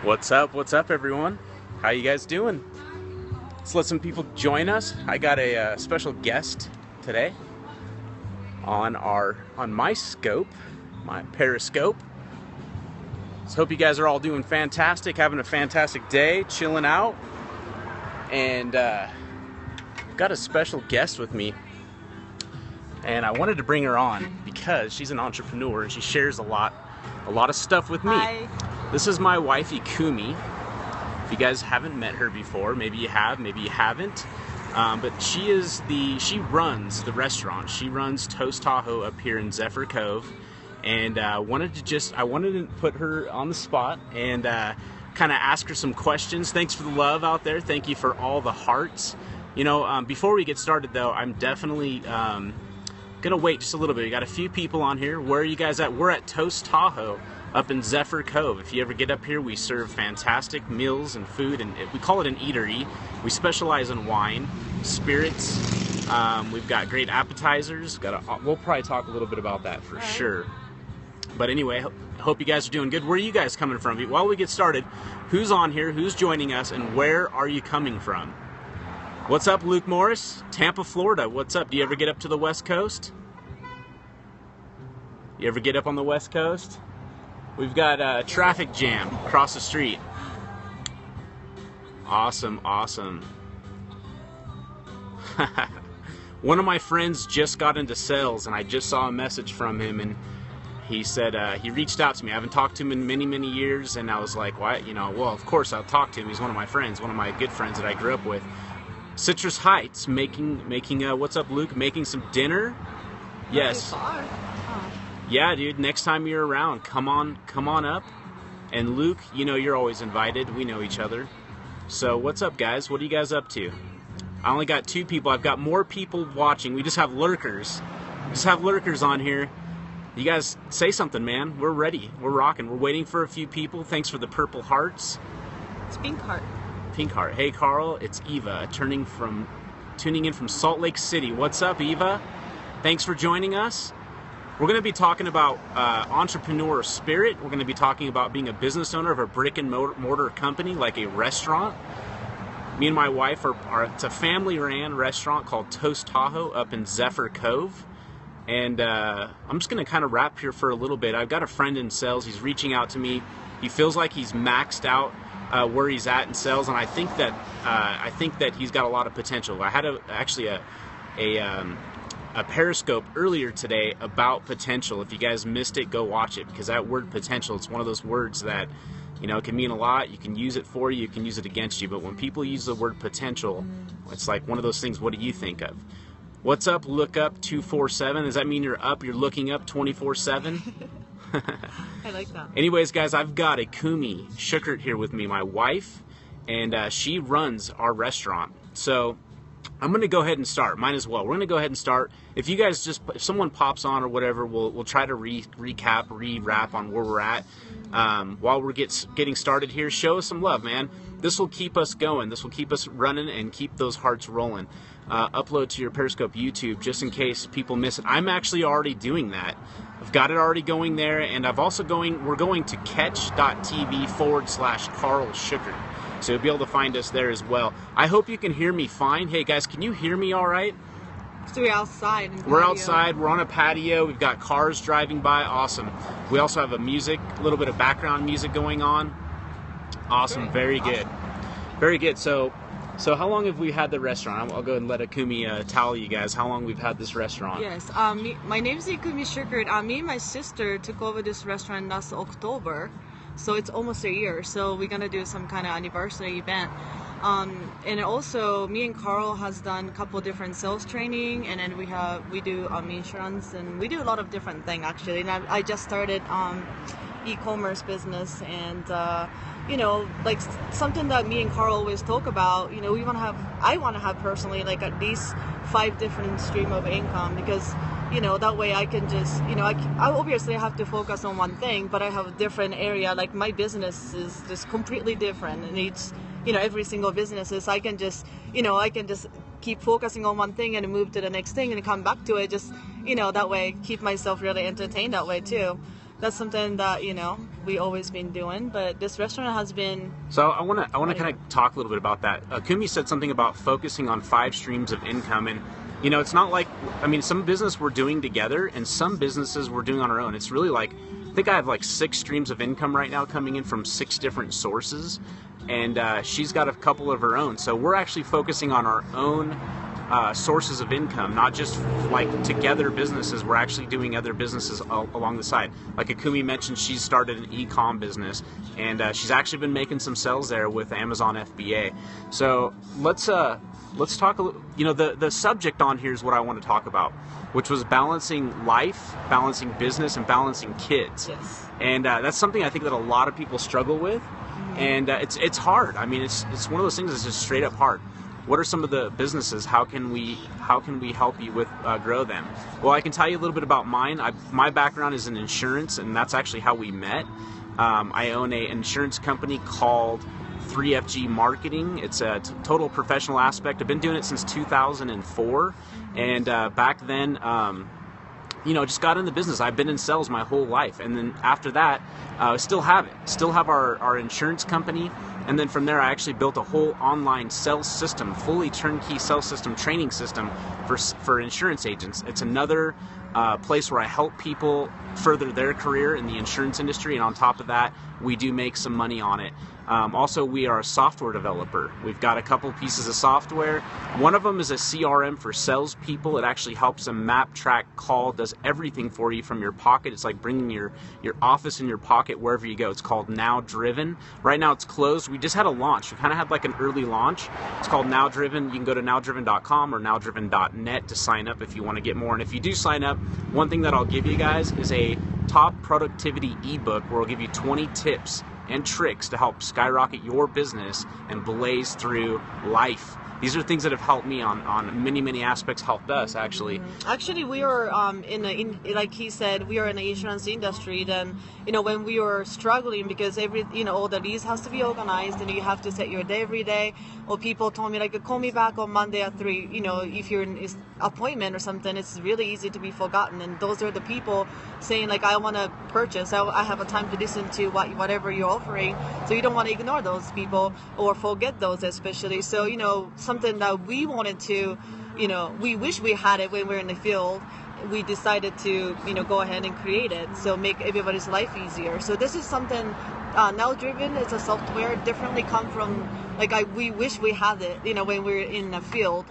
What's up? What's up, everyone? How you guys doing? Let's let some people join us. I got a special guest today on my scope, my periscope. So hope you guys are all doing fantastic, having a fantastic day, chilling out, and got a special guest with me. And I wanted to bring her on because she's an entrepreneur and she shares a lot of stuff with me. Hi. This is my wife, Ikumi. If you guys haven't met her before, maybe you have, maybe you haven't. But she runs the restaurant. She runs Toast Tahoe up here in Zephyr Cove. And I wanted to put her on the spot and kind of ask her some questions. Thanks for the love out there. Thank you for all the hearts. You know, before we get started though, I'm definitely gonna wait just a little bit. We got a few people on here. Where are you guys at? We're at Toast Tahoe up in Zephyr Cove. If you ever get up here, we serve fantastic meals and food, and we call it an eatery. We specialize in wine, spirits. We've got great appetizers. We'll probably talk a little bit about that for sure. But anyway, hope you guys are doing good. Where are you guys coming from? While we get started, who's on here? Who's joining us? And where are you coming from? What's up, Luke Morris? Tampa, Florida. What's up? Do you ever get up to the West Coast? You ever get up on the West Coast? We've got a traffic jam across the street. Awesome, awesome. One of my friends just got into sales, and I just saw a message from him, and he said he reached out to me. I haven't talked to him in many, many years, and I was like, "Why? You know, well, of course I'll talk to him. He's one of my friends, one of my good friends that I grew up with." Citrus Heights, making what's up, Luke? Making some dinner? Yes. Yeah, dude, next time you're around, come on up. And Luke, you know you're always invited. We know each other. So what's up, guys? What are you guys up to? I only got 2 people. I've got more people watching. We just have lurkers. On here. You guys say something, man. We're ready. We're rocking. We're waiting for a few people. Thanks for the purple hearts. It's Pink Heart. Pink Heart. Hey, Carl, it's Eva, tuning in from Salt Lake City. What's up, Eva? Thanks for joining us. We're going to be talking about entrepreneur spirit. We're going to be talking about being a business owner of a brick and mortar company, like a restaurant. Me and my wife it's a family-ran restaurant called Toast Tahoe up in Zephyr Cove. And I'm just going to kind of wrap here for a little bit. I've got a friend in sales. He's reaching out to me. He feels like he's maxed out where he's at in sales, and I think that he's got a lot of potential. I had actually a periscope earlier today about potential. If you guys missed it, go watch it, because that word potential, it's one of those words that, you know, it can mean a lot. You can use it for you can use it against you, but when people use the word potential, it's like one of those things. What do you think of? What's up, look up 247? Does that mean you're up, you're looking up 24/7? I like that. Anyways, guys, I've got Ikumi Schuckert here with me, my wife, and she runs our restaurant. So I'm going to go ahead and start. Might as well. We're going to go ahead and start. If you guys if someone pops on or whatever, we'll try to rewrap on where we're at. While we're getting started here, show us some love, man. This will keep us going. This will keep us running and keep those hearts rolling. Upload to your Periscope YouTube just in case people miss it. I'm actually already doing that. I've got it already going there, and we're going to catch.tv/KarlSchuckert. So you'll be able to find us there as well. I hope you can hear me fine. Hey guys, can you hear me all right? So we're outside. We're outside. We're on a patio. We've got cars driving by. Awesome. We also have a little bit of background music going on. Awesome. Very good. Very good. So how long have we had the restaurant? I'll go ahead and let Ikumi tell you guys how long we've had this restaurant. Yes. My name is Ikumi Schuckert. Me and my sister took over this restaurant last October. So it's almost a year. So we're going to do some kind of anniversary event. And also, me and Carl has done a couple different sales training, and then we do insurance, and we do a lot of different things actually. And I just started e-commerce business, and you know, like something that me and Carl always talk about. You know, I want to have personally like at least 5 different stream of income, because you know, that way I can just, you know, I obviously have to focus on one thing, but I have a different area. Like my business is just completely different, and it's, you know, every single business is, I can just keep focusing on one thing and move to the next thing and come back to it. Just, you know, that way keep myself really entertained that way too. that's something that we always been doing. But this restaurant has been. So I want to kind of talk a little bit about that. Ikumi said something about focusing on 5 streams of income, and it's not like, some business we're doing together and some businesses we're doing on our own. It's really like, I think I have like 6 streams of income right now coming in from 6 different sources, and she's got a couple of her own. So we're actually focusing on our own sources of income, not just like together businesses. We're actually doing other businesses along the side. Like Ikumi mentioned, she's started an e-com business, and she's actually been making some sales there with Amazon FBA. So let's talk a little. The subject on here is what I want to talk about, which was balancing life, balancing business, and balancing kids. Yes. And that's something I think that a lot of people struggle with, and it's hard. It's one of those things that's just straight up hard. What are some of the businesses? How can we help you with grow them? Well, I can tell you a little bit about mine. My background is in insurance, and that's actually how we met. I own an insurance company called 3FG Marketing. It's a total professional aspect. I've been doing it since 2004, and back then, just got in the business. I've been in sales my whole life, and then after that, still have our insurance company. And then from there, I actually built a whole online sales system, fully turnkey sales system, training system for insurance agents. It's another place where I help people further their career in the insurance industry, and on top of that, we do make some money on it. Also, we are a software developer. We've got a couple pieces of software. One of them is a CRM for salespeople. It actually helps them map, track, call, does everything for you from your pocket. It's like bringing your office in your pocket wherever you go. It's called Now Driven. Right now it's closed. We just had a launch. We kind of had like an early launch. It's called Now Driven. You can go to nowdriven.com or nowdriven.net to sign up if you want to get more. And if you do sign up, one thing that I'll give you guys is a top productivity ebook where I'll give you 20 tips and tricks to help skyrocket your business and blaze through life. These are things that have helped me on many aspects, helped us actually. Actually, we are like he said, we are in the insurance industry. Then when we were struggling because all the leads has to be organized and you have to set your day every day. Or people told me like, call me back on Monday at 3. If you're in an appointment or something, it's really easy to be forgotten. And those are the people saying like, I want to purchase. I have a time to listen to whatever you're offering. So you don't want to ignore those people or forget those especially. So something that we wanted to, we wish we had it when we were in the field. We decided to, go ahead and create it. So make everybody's life easier. So this is something, Now Driven, it's a software, differently come from, we wish we had it, when we were in the field.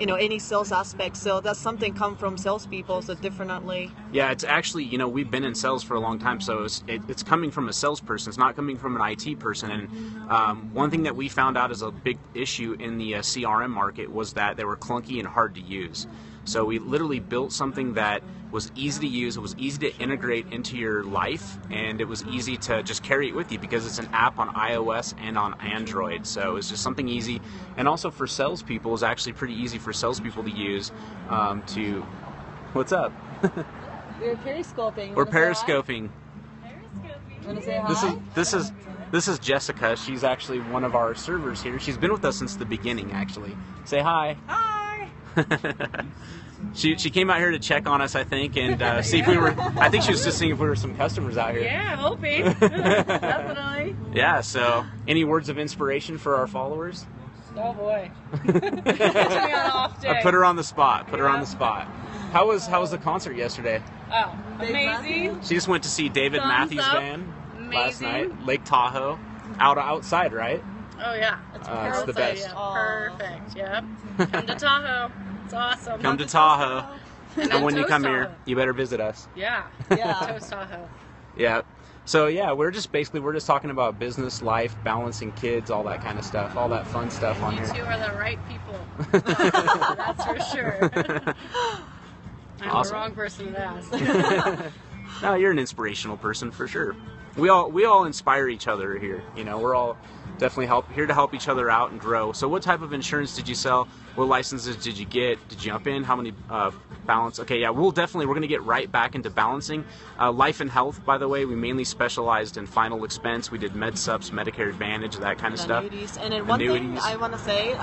Any sales aspect. So that's something come from salespeople, so differently. Yeah, it's actually, we've been in sales for a long time, so it's coming from a salesperson. It's not coming from an IT person. And one thing that we found out is a big issue in the CRM market was that they were clunky and hard to use. So we literally built something that was easy to use, it was easy to integrate into your life, and it was easy to just carry it with you because it's an app on iOS and on Android. So it was just something easy. And also for salespeople, it's actually pretty easy for salespeople to use What's up? We're periscoping. We're periscoping. Want to say hi? This is Jessica. She's actually one of our servers here. She's been with us since the beginning, actually. Say hi. Hi. She came out here to check on us, I think, and see if we were. I think she was just seeing if we were some customers out here. Yeah, hoping. Definitely. Yeah. So, any words of inspiration for our followers? Oh boy. Catch me on off day. I put her on the spot. Put her on the spot. How was the concert yesterday? Oh, amazing. She just went to see David Matthews Band last night, Lake Tahoe, outside, right? Oh yeah, it's the best. Yeah. Perfect. Yep. Come to Tahoe. It's awesome. Come to Tahoe. And when you come here, you better visit us. Yeah. Yeah. Toast Tahoe. Yeah. So yeah, we're just talking about business, life, balancing kids, all that kind of stuff, all that fun stuff on here. You two are the right people. That's for sure. I'm awesome. The wrong person to ask. No, you're an inspirational person for sure. We all inspire each other here. We're all definitely here to help each other out and grow. So what type of insurance did you sell? What licenses did you get? Did you jump in? How many balance. Okay, yeah, we're going to get right back into balancing. Life and health, by the way, we mainly specialized in final expense. We did med subs, Medicare Advantage, that kind of stuff. Annuities. And then one thing I want to say,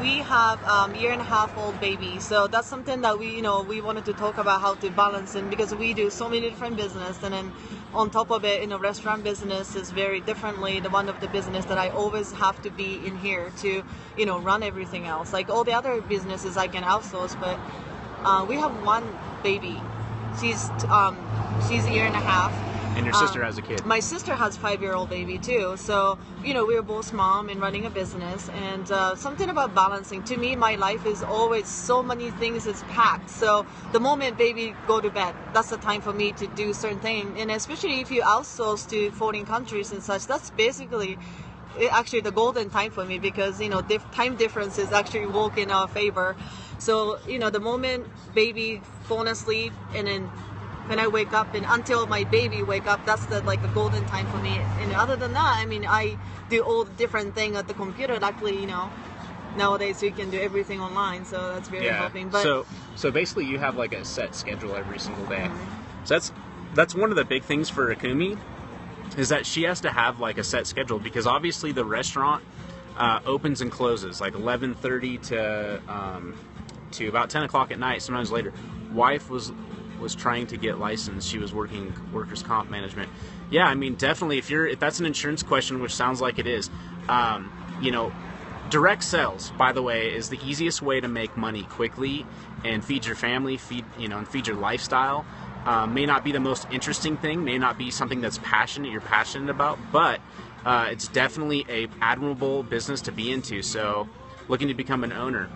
we have year-and-a-half-old baby, so that's something that we wanted to talk about how to balance it, because we do so many different business, and then on top of it, restaurant business is very differently the one of the business that I always have to be in here to, run everything else. Like all the other businesses I can outsource, but we have one baby. She's a year and a half. And your sister has a kid. My sister has a 5-year-old baby too. So, we're both mom and running a business, and something about balancing. To me, my life is always so many things is packed. So the moment baby go to bed, that's the time for me to do certain things. And especially if you outsource to foreign countries and such, that's basically actually the golden time for me, because, time differences actually work in our favor. So, the moment baby falling asleep, and then when I wake up and until my baby wake up, that's the golden time for me. And other than that, I do all the different things at the computer. Luckily, nowadays you can do everything online, so that's very helping. But so basically, you have like a set schedule every single day. Mm-hmm. So that's one of the big things for Ikumi, is that she has to have like a set schedule, because obviously the restaurant opens and closes like 11:30 to about 10 o'clock at night, sometimes later. Wife was trying to get licensed. She was working workers' comp management. Yeah, definitely if that's an insurance question, which sounds like it is, direct sales, by the way, is the easiest way to make money quickly and feed your family, and feed your lifestyle. May not be the most interesting thing, may not be something you're passionate about, but it's definitely a admirable business to be into. So looking to become an owner.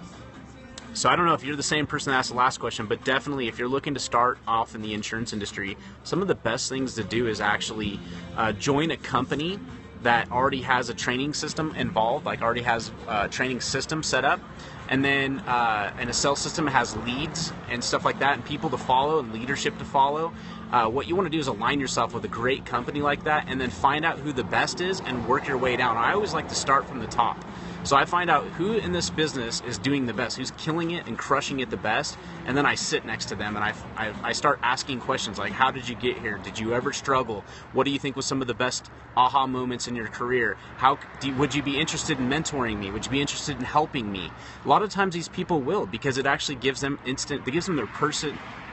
So I don't know if you're the same person that asked the last question, but definitely if you're looking to start off in the insurance industry, some of the best things to do is actually join a company that already has a training system involved, like already has a training system set up, and then and a sales system has leads and stuff like that, and people to follow and leadership to follow. What you want to do is align yourself with a great company like that, and then find out who the best is and work your way down. I always like to start from the top. So I find out who in this business is doing the best, who's killing it and crushing it the best, and then I sit next to them and I start asking questions like, how did you get here? Did you ever struggle? What do you think was some of the best aha moments in your career? Would you be interested in mentoring me? Would you be interested in helping me? A lot of times these people will, because it actually gives them their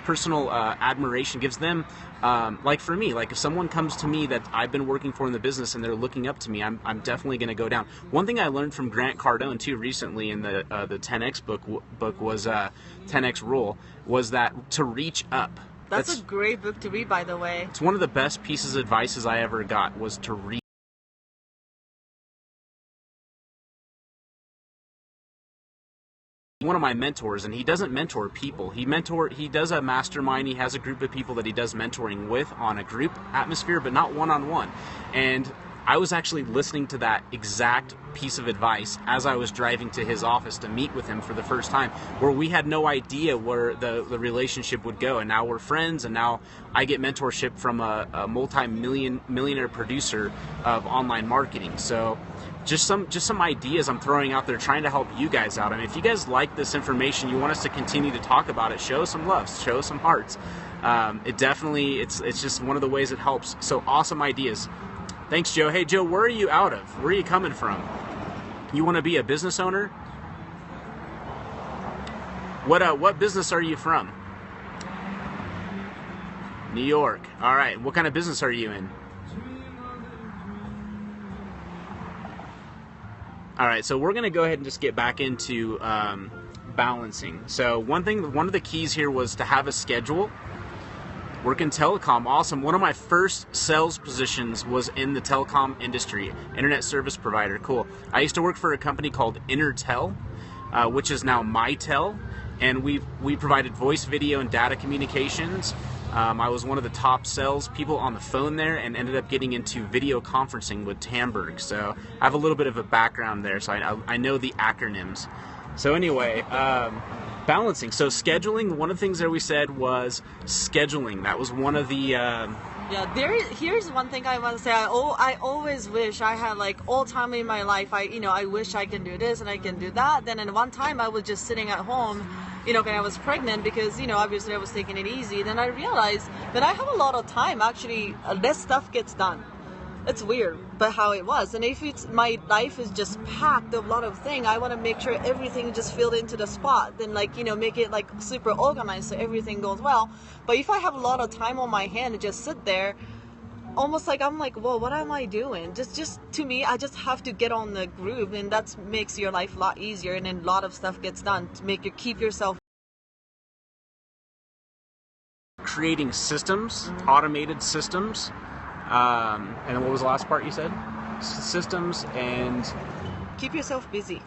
personal admiration, gives them, like for me, like if someone comes to me that I've been working for in the business and they're looking up to me, I'm definitely going to go down. One thing I learned from Grant Cardone too recently in the 10X book was 10X Rule, was that to reach up. That's a great book to read, by the way. It's one of the best pieces of advice I ever got, was to read. One of my mentors, and he doesn't mentor people. He does a mastermind. He has a group of people that he does mentoring with on a group atmosphere, but not one-on-one. And I was actually listening to that exact piece of advice as I was driving to his office to meet with him for the first time, where we had no idea where the relationship would go, and now we're friends, and now I get mentorship from a millionaire producer of online marketing. So just some ideas I'm throwing out there, trying to help you guys out. If you guys like this information, you want us to continue to talk about it, show some love, show some hearts. It's just one of the ways it helps. So awesome ideas. Thanks, Joe. Hey, Joe, where are you out of? Where are you coming from? You want to be a business owner? What business are you from? New York. All right. What kind of business are you in? All right. So we're going to go ahead and just get back into balancing. So one of the keys here was to have a schedule. Work in telecom, awesome. One of my first sales positions was in the telecom industry, internet service provider, cool. I used to work for a company called Intertel, which is now Mytel, and we provided voice, video, and data communications. I was one of the top sales people on the phone there, and ended up getting into video conferencing with Tamberg. So I have a little bit of a background there, so I know the acronyms. So anyway, balancing. So scheduling, one of the things that we said was scheduling. That was one of the... here's one thing I want to say. I always wish I had all time in my life. I wish I can do this and I can do that. Then at one time I was just sitting at home when I was pregnant, because, obviously I was taking it easy. Then I realized that I have a lot of time, actually, less stuff gets done. It's weird, but how it was. And if it's my life is just packed of a lot of things, I want to make sure everything just filled into the spot. Then make it like super organized so everything goes well. But if I have a lot of time on my hand and just sit there, almost like I'm like, whoa, what am I doing? Just to me, I just have to get on the groove, and that makes your life a lot easier, and then a lot of stuff gets done to make you keep yourself. Creating systems, automated systems. And then what was the last part you said? Systems and... Keep yourself busy.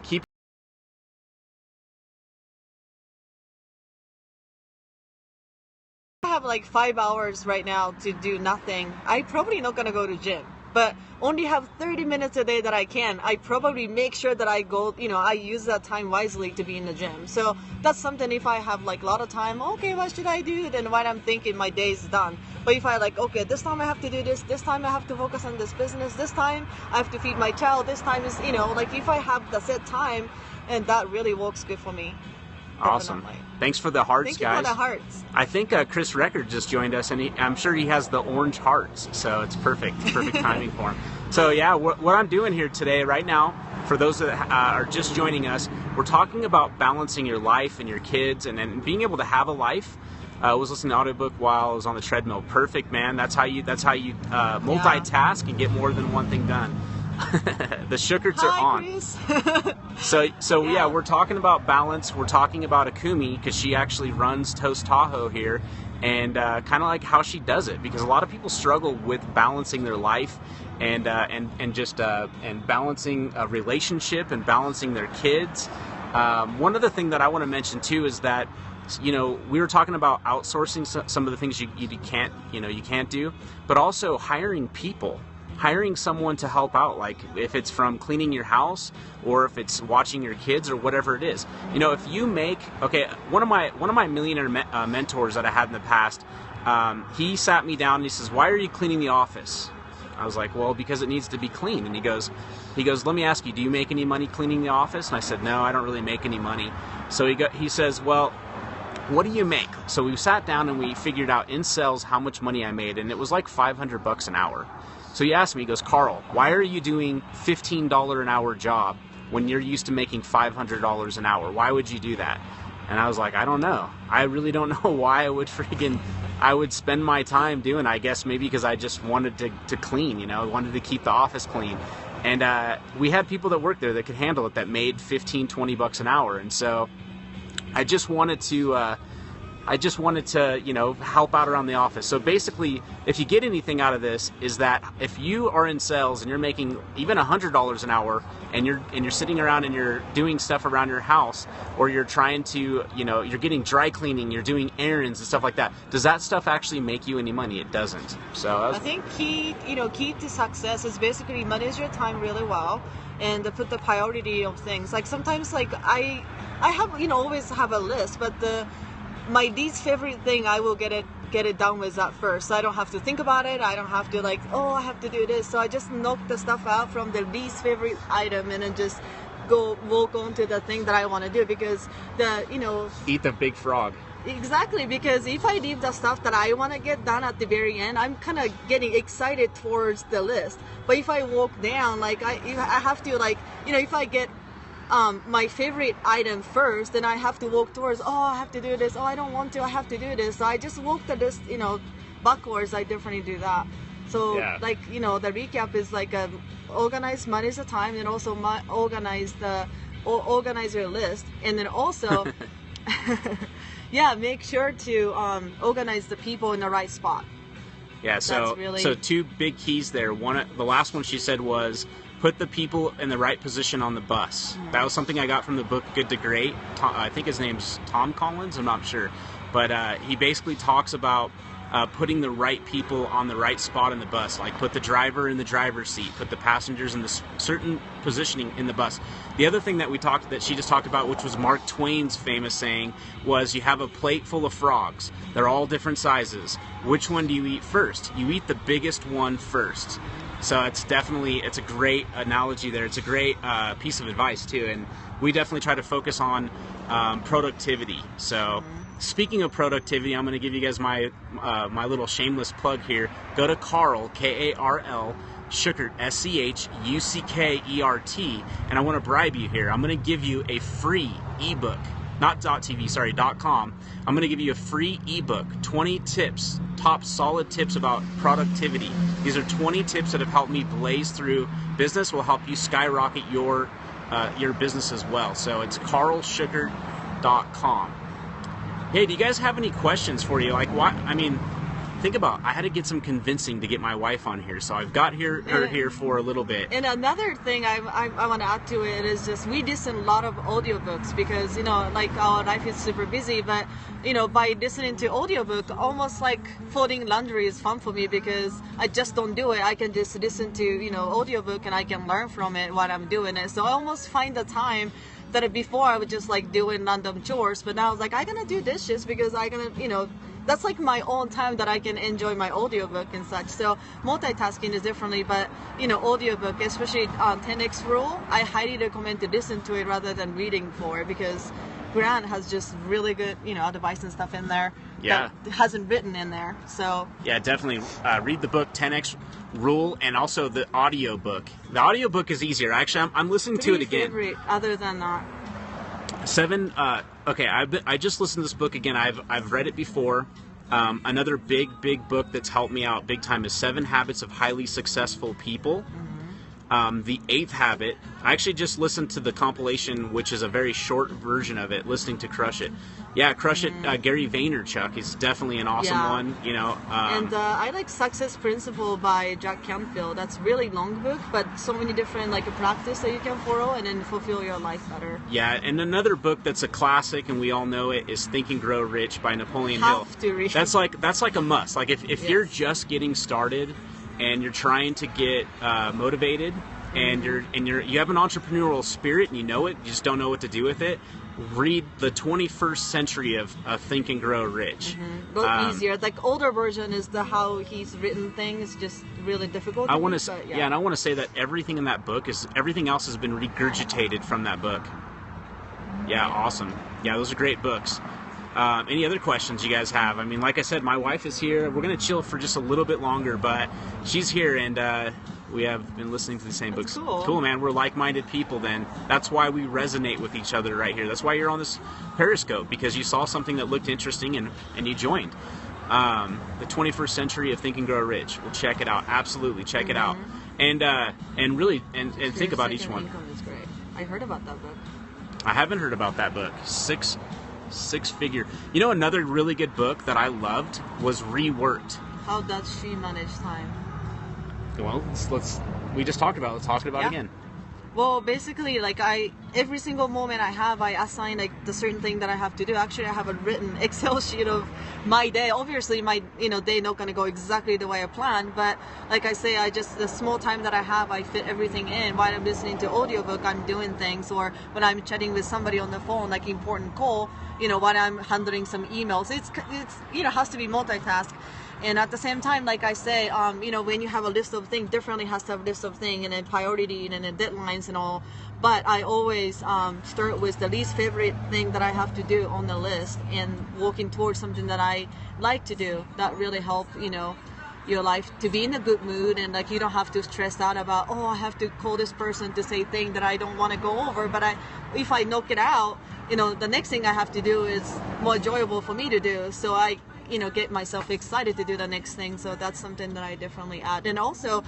I have like 5 hours right now to do nothing. I'm probably not going to go to gym, but only have 30 minutes a day that I can. I probably make sure that I go, I use that time wisely to be in the gym. So that's something, if I have like a lot of time, okay, what should I do? Then what I'm thinking, my day is done. But if I like, okay, this time I have to do this time I have to focus on this business, this time I have to feed my child, this time is, if I have the set time, and that really works good for me. Awesome. Definitely. Thanks for the hearts, Thank guys. You for the hearts. I think Chris Record just joined us, and I'm sure he has the orange hearts, so it's perfect. Perfect timing for him. So yeah, what I'm doing here today, right now, for those that are just joining us, we're talking about balancing your life and your kids, and being able to have a life. I was listening to an audiobook while I was on the treadmill. Perfect, man. That's how you multitask and get more than one thing done. The Schuckerts are on. Chris. So yeah, we're talking about balance. We're talking about Ikumi, because she actually runs Toast Tahoe here, and kind of like how she does it, because a lot of people struggle with balancing their life and balancing a relationship and balancing their kids. One other thing that I want to mention too is that, we were talking about outsourcing some of the things you can't do, but also hiring people. Hiring someone to help out, like if it's from cleaning your house or if it's watching your kids or whatever it is. If you make, one of my millionaire mentors that I had in the past, he sat me down and he says, "Why are you cleaning the office?" I was like, "Well, because it needs to be clean." And he goes, "Let me ask you, do you make any money cleaning the office?" And I said, "No, I don't really make any money." So he says, "Well, what do you make?" So we sat down and we figured out in sales how much money I made, and it was like $500 an hour. So he asked me, he goes, "Karl, why are you doing $15 an hour job when you're used to making $500 an hour? Why would you do that?" And I was like, "I don't know. I really don't know why I would spend my time doing it. I guess maybe because I just wanted to clean, wanted to keep the office clean." And we had people that worked there that could handle it, that made $15-20 an hour. And so I just wanted to help out around the office. So basically, if you get anything out of this, is that if you are in sales and you're making even $100 an hour, and you're sitting around and you're doing stuff around your house, or you're trying to, you're getting dry cleaning, you're doing errands and stuff like that, does that stuff actually make you any money? It doesn't. So I think key to success is basically manage your time really well and put the priority of things. Like sometimes, like I have, always have a list, but my least favorite thing, I will get it done with that first. So I don't have to think about it. I don't have to I have to do this. So I just knock the stuff out from the least favorite item and then just walk on to the thing that I want to do, because eat the big frog. Exactly, because if I leave the stuff that I want to get done at the very end, I'm kind of getting excited towards the list. But if I walk down, I have to if I get my favorite item first, then I have to walk towards, I have to do this, I don't want to, I have to do this. So I just walk the list, backwards. I definitely do that. So yeah. the recap is organize, manage the time, and also organize your list, and then also make sure to organize the people in the right spot. Yeah, so two big keys there. The last one she said was put the people in the right position on the bus. Mm-hmm. That was something I got from the book Good to Great. I think his name's Tom Collins, I'm not sure. But he basically talks about putting the right people on the right spot in the bus. Like put the driver in the driver's seat, put the passengers in the certain positioning in the bus. The other thing that she just talked about, which was Mark Twain's famous saying, was you have a plate full of frogs. They're all different sizes. Which one do you eat first? You eat the biggest one first. So it's a great analogy there. It's a great piece of advice too, and we definitely try to focus on productivity. So speaking of productivity, I'm going to give you guys my my little shameless plug here. Go to Karl, K-A-R-L, Schuckert, S-C-H-U-C-K-E-R-T, and I want to bribe you here. I'm going to give you a free ebook, not .tv, sorry, .com. I'm going to give you a free ebook, 20 tips, top solid tips about productivity. These are 20 tips that have helped me blaze through business, will help you skyrocket your business as well. So it's KarlSchuckert.com. Hey, do you guys have any questions for you? Like, what? I mean, think about, I had to get some convincing to get my wife on here, so I've got her here for a little bit. And another thing I want to add to it is just we listen a lot of audiobooks because, you know, like our life is super busy, but, you know, by listening to audiobook, almost like folding laundry is fun for me because I just don't do it. I can just listen to, you know, audiobook and I can learn from it while I'm doing it. So I almost find the time that before I would just like doing random chores, but now I was like, I'm gonna do dishes because I'm gonna, you know, that's like my own time that I can enjoy my audiobook and such. So multitasking is differently, but you know, audiobook, especially 10x rule, I highly recommend to listen to it rather than reading for it because Grant has just really good, you know, advice and stuff in there that hasn't written in there. So yeah, definitely read the book 10x rule and also the audio book. The audio book is easier. Actually, I'm listening to it again. Favorite, other than that. Okay, I just listened to this book again. I've read it before. Another big book that's helped me out big time is 7 Habits of Highly Successful People. The 8th Habit, I actually just listened to the compilation, which is a very short version of it, listening to Crush It. Yeah, Crush It, Gary Vaynerchuk is definitely an awesome one, you know. And I like Success Principle by Jack Canfield. That's really long book, but so many different like a practice that you can follow and then fulfill your life better. Yeah, and another book that's a classic, and we all know it, is Think and Grow Rich by Napoleon Hill. To read. That's like a must. Like if you're just getting started and you're trying to get motivated, and you have an entrepreneurial spirit and you know it, you just don't know what to do with it, read the 21st century of Think and Grow Rich. But easier. Like older version is the how he's written things just really difficult. I want to say, and I want to say that everything in that book everything else has been regurgitated from that book. Yeah, awesome. Yeah, those are great books. Any other questions you guys have? I mean, like I said, my wife is here. We're going to chill for just a little bit longer, but she's here, and we have been listening to the same books. Cool, man. We're like-minded people then. That's why we resonate with each other right here. That's why you're on this Periscope, because you saw something that looked interesting and you joined. The 21st Century of Think and Grow Rich. We'll check it out. Absolutely, check it out. And really think about each one. Income is great. I heard about that book. I haven't heard about that book. Six Figure. You know, another really good book that I loved was Reworked. How does she manage time? Well, we just talked about it. Let's talk about it again. Well, basically, like every single moment I have, I assign like the certain thing that I have to do. Actually, I have a written Excel sheet of my day. Obviously, my day not gonna go exactly the way I planned, but like I say, the small time that I have, I fit everything in. While I'm listening to audiobook, I'm doing things, or when I'm chatting with somebody on the phone, like important call, while I'm handling some emails. It's has to be multitask. And at the same time, like I say, when you have a list of things, definitely has to have a list of things and a priority and then deadlines and all. But I always start with the least favorite thing that I have to do on the list and working towards something that I like to do. That really help, your life to be in a good mood, and like you don't have to stress out about, I have to call this person to say thing that I don't want to go over. But if I knock it out, the next thing I have to do is more enjoyable for me to do. So I get myself excited to do the next thing. So that's something that I definitely add. And also,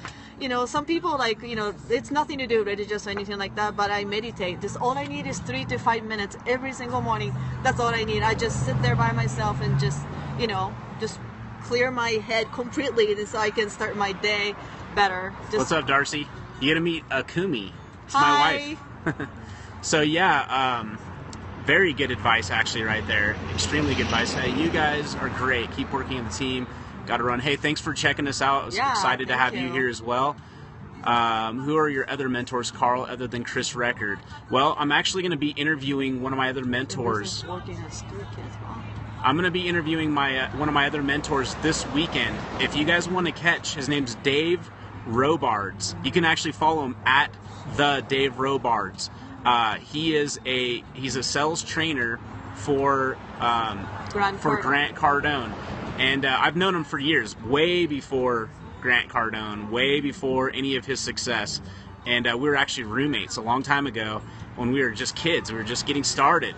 some people like, it's nothing to do religious or anything like that, but I meditate. Just all I need is 3 to 5 minutes every single morning. That's all I need. I just sit there by myself and just clear my head completely so I can start my day better. What's up, Darcy? You gotta meet Ikumi. It's Hi. my wife. So yeah, very good advice, actually, right there. Extremely good advice. Hey, you guys are great. Keep working on the team. Got to run. Hey, thanks for checking us out. I was excited to have you here as well. Who are your other mentors, Karl, other than Chris Record? Well, I'm actually going to be interviewing one of my other mentors. I'm going to be interviewing one of my other mentors this weekend. If you guys want to catch, his name's Dave Robards. You can actually follow him at the Dave Robards. He's a sales trainer for Grant Cardone, and I've known him for years, way before Grant Cardone, way before any of his success. And we were actually roommates a long time ago when we were just kids. We were just getting started.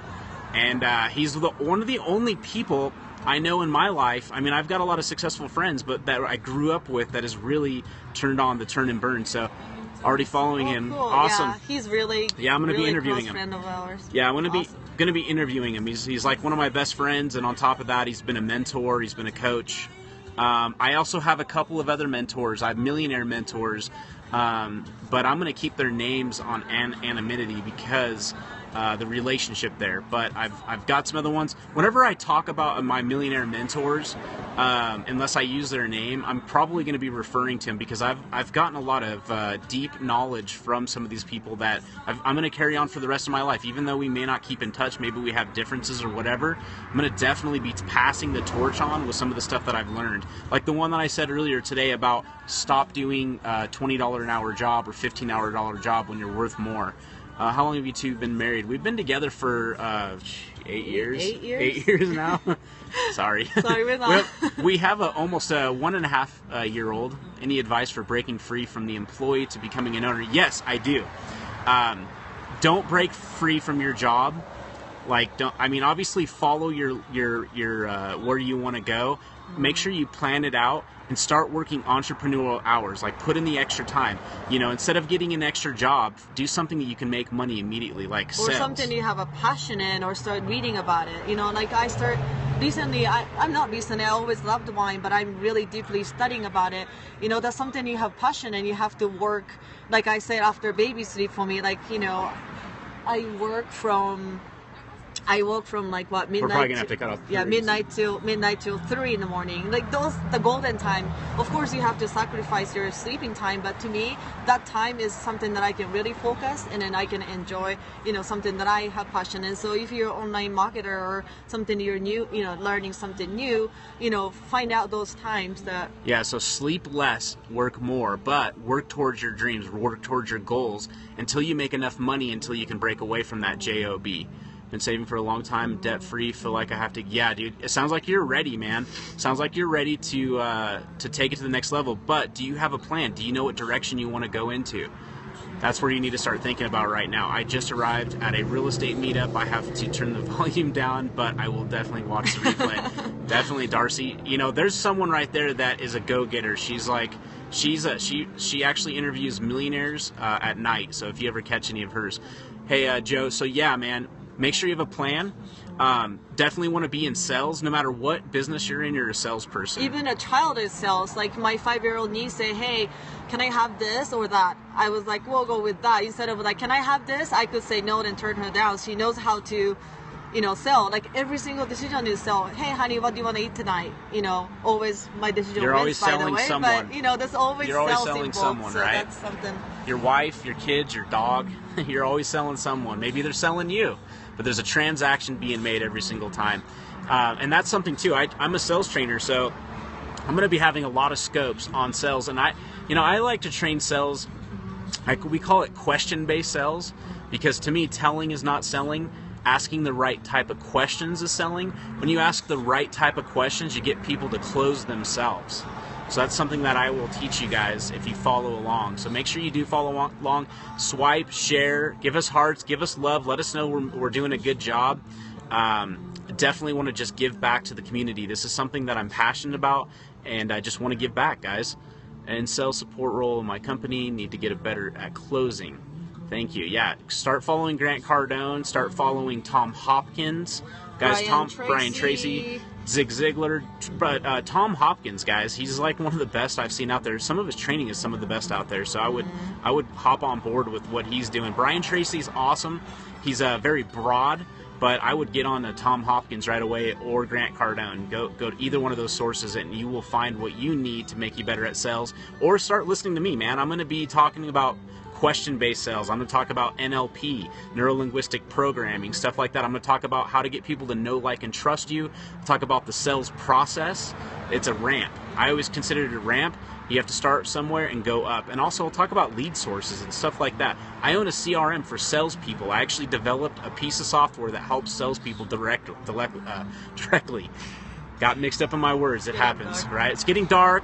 And he's one of the only people I know in my life. I mean, I've got a lot of successful friends, but that I grew up with that has really turned on the turn and burn. So already following him. Cool. Awesome. Yeah, he's really I'm going to really be interviewing close him. Friend of ours. Yeah, I'm going to Awesome. be interviewing him. He's like one of my best friends, and on top of that, he's been a mentor. He's been a coach. I also have a couple of other mentors. I have millionaire mentors. But I'm going to keep their names on anonymity because the relationship there. But I've got some other ones. Whenever I talk about my millionaire mentors, unless I use their name, I'm probably going to be referring to them because I've gotten a lot of deep knowledge from some of these people that I'm going to carry on for the rest of my life. Even though we may not keep in touch, maybe we have differences or whatever, I'm going to definitely be passing the torch on with some of the stuff that I've learned. Like the one that I said earlier today about stop doing $20 an hour job or $15-hour job when you're worth more. How long have you two been married? We've been together for 8 years. 8 years? 8 years now. Sorry. Sorry, we're not. We have almost a 1.5-year-old. Any advice for breaking free from the employee to becoming an owner? Yes, I do. Don't break free from your job. Obviously follow your where you want to go. Make sure you plan it out and start working entrepreneurial hours. Like put in the extra time. Instead of getting an extra job, do something that you can make money immediately, like sales. Or something you have a passion in, or start reading about it. Like I start recently. I'm not recently. I always loved wine, but I'm really deeply studying about it. That's something you have passion and you have to work. Like I said, after baby sleep for me, I work from like what, midnight. We're probably gonna have to cut off. Yeah, midnight till 3 in the morning. Like the golden time. Of course, you have to sacrifice your sleeping time, but to me, that time is something that I can really focus and then I can enjoy. Something that I have passion in. So if you're an online marketer or something you're new, learning something new, find out those times that. Yeah. So sleep less, work more, but work towards your dreams, work towards your goals until you make enough money, until you can break away from that job. Been saving for a long time, debt free. Feel like I have to. Yeah, dude. It sounds like you're ready, man. Sounds like you're ready to take it to the next level. But do you have a plan? Do you know what direction you want to go into? That's where you need to start thinking about right now. I just arrived at a real estate meetup. I have to turn the volume down, but I will definitely watch the replay. Definitely, Darcy. There's someone right there that is a go-getter. She actually interviews millionaires at night. So if you ever catch any of hers, hey Joe. So yeah, man. Make sure you have a plan. Definitely want to be in sales. No matter what business you're in, you're a salesperson. Even a child is sales. Like my 5-year-old niece say, hey, can I have this or that? I was like, we'll go with that. Instead of like, can I have this? I could say no and turn her down. She knows how to, sell. Like every single decision is sell. Hey, honey, what do you want to eat tonight? Always my decision You're wins, always by the selling way. someone. But, there's always You're always sales selling involved, someone, so right? That's something. Your wife, your kids, your dog. You're always selling someone. Maybe they're selling you. But there's a transaction being made every single time. And that's something too. I'm a sales trainer, so I'm going to be having a lot of scopes on sales. And I like to train sales. We call it question-based sales because to me, telling is not selling. Asking the right type of questions is selling. When you ask the right type of questions, you get people to close themselves. So that's something that I will teach you guys if you follow along. So make sure you do follow along. Swipe, share, give us hearts, give us love. Let us know we're doing a good job. Definitely want to just give back to the community. This is something that I'm passionate about, and I just want to give back, guys. And sales support role in my company, need to get better at closing. Thank you. Yeah, start following Grant Cardone. Start following Tom Hopkins. Guys, Brian Tracy, Zig Ziglar. But Tom Hopkins, guys, he's like one of the best I've seen out there. Some of his training is some of the best out there. So I would hop on board with what he's doing. Brian Tracy's awesome. He's very broad, but I would get on to Tom Hopkins right away or Grant Cardone. Go to either one of those sources and you will find what you need to make you better at sales. Or start listening to me, man. I'm going to be talking about question-based sales. I'm going to talk about NLP, neuro-linguistic programming, stuff like that. I'm going to talk about how to get people to know, like, and trust you. I'll talk about the sales process. It's a ramp. I always consider it a ramp. You have to start somewhere and go up. And also, we'll talk about lead sources and stuff like that. I own a CRM for salespeople. I actually developed a piece of software that helps salespeople directly. Got mixed up in my words. It happens, right? It's getting dark.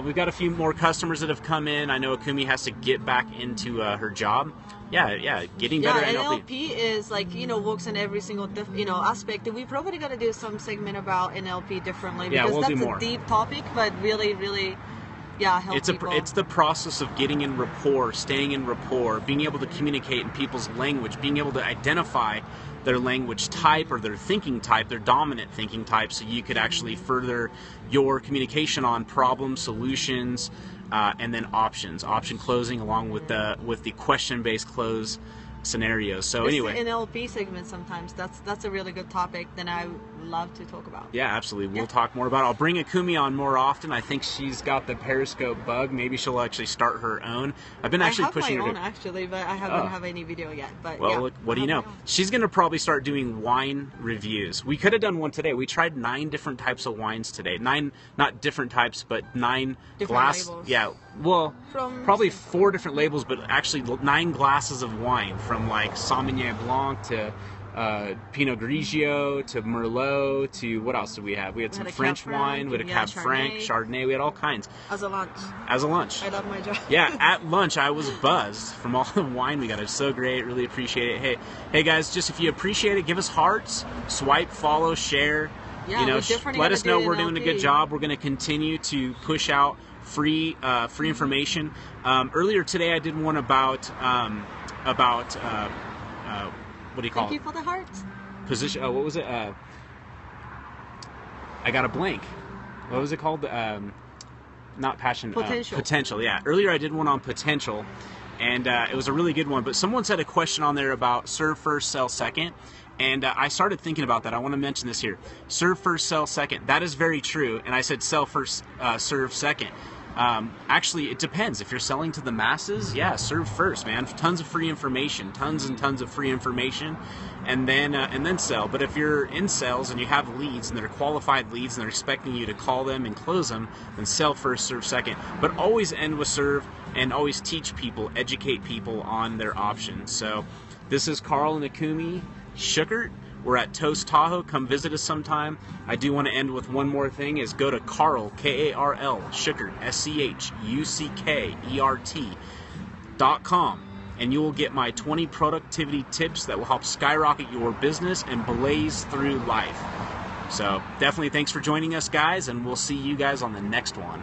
We've got a few more customers that have come in. I know Ikumi has to get back into her job. Yeah, getting better at NLP. NLP is like, works in every single, aspect. And we're probably going to do some segment about NLP differently because we'll that's do more. A deep topic, but really, really, help people. It's the process of getting in rapport, staying in rapport, being able to communicate in people's language, being able to identify their language type or their thinking type, their dominant thinking type, so you could actually further your communication on problems, solutions, and then option closing along with the question-based close scenarios. So anyway, the NLP segment sometimes that's a really good topic that I love to talk about. Yeah, absolutely. We'll talk more about it. I'll bring Ikumi on more often. I think she's got the Periscope bug. Maybe she'll actually start her own. I've been actually pushing her. I have my own actually, but I haven't have any video yet. But look, what do you know? She's going to probably start doing wine reviews. We could have done one today. We tried 9 different types of wines today. 9, not different types, but 9 different labels. Yeah, well, probably 4 different labels, but actually 9 glasses of wine, from like Sauvignon Blanc to Pinot Grigio to Merlot to what else did we have? We had some French wine, we had a Cab Franc, Chardonnay, we had all kinds. As a lunch. I love my job. Yeah, at lunch I was buzzed from all the wine we got. It was so great, really appreciate it. Hey guys, just if you appreciate it, give us hearts, swipe, follow, share. Yeah, let us know we're doing a good job. We're going to continue to push out free information. Earlier today I did one about what do you call it? Thank you for the hearts. Position. What was it? I got a blank. What was it called? Not passion. Potential. Potential. Yeah. Earlier I did one on potential, and it was a really good one. But someone said a question on there about serve first, sell second. And I started thinking about that. I want to mention this here. Serve first, sell second. That is very true. And I said sell first, serve second. Actually, it depends. If you're selling to the masses, yeah, serve first, man. Tons of free information, tons and tons of free information, and then sell. But if you're in sales and you have leads and they're qualified leads and they're expecting you to call them and close them, then sell first, serve second. But always end with serve, and always teach people, educate people on their options. So this is Karl and Ikumi Schuckert. We're at Toast Tahoe. Come visit us sometime. I do want to end with one more thing, is go to Karl, K-A-R-L, Schuckert, SCHUCKERT.com, and you will get my 20 productivity tips that will help skyrocket your business and blaze through life. So definitely thanks for joining us, guys, and we'll see you guys on the next one.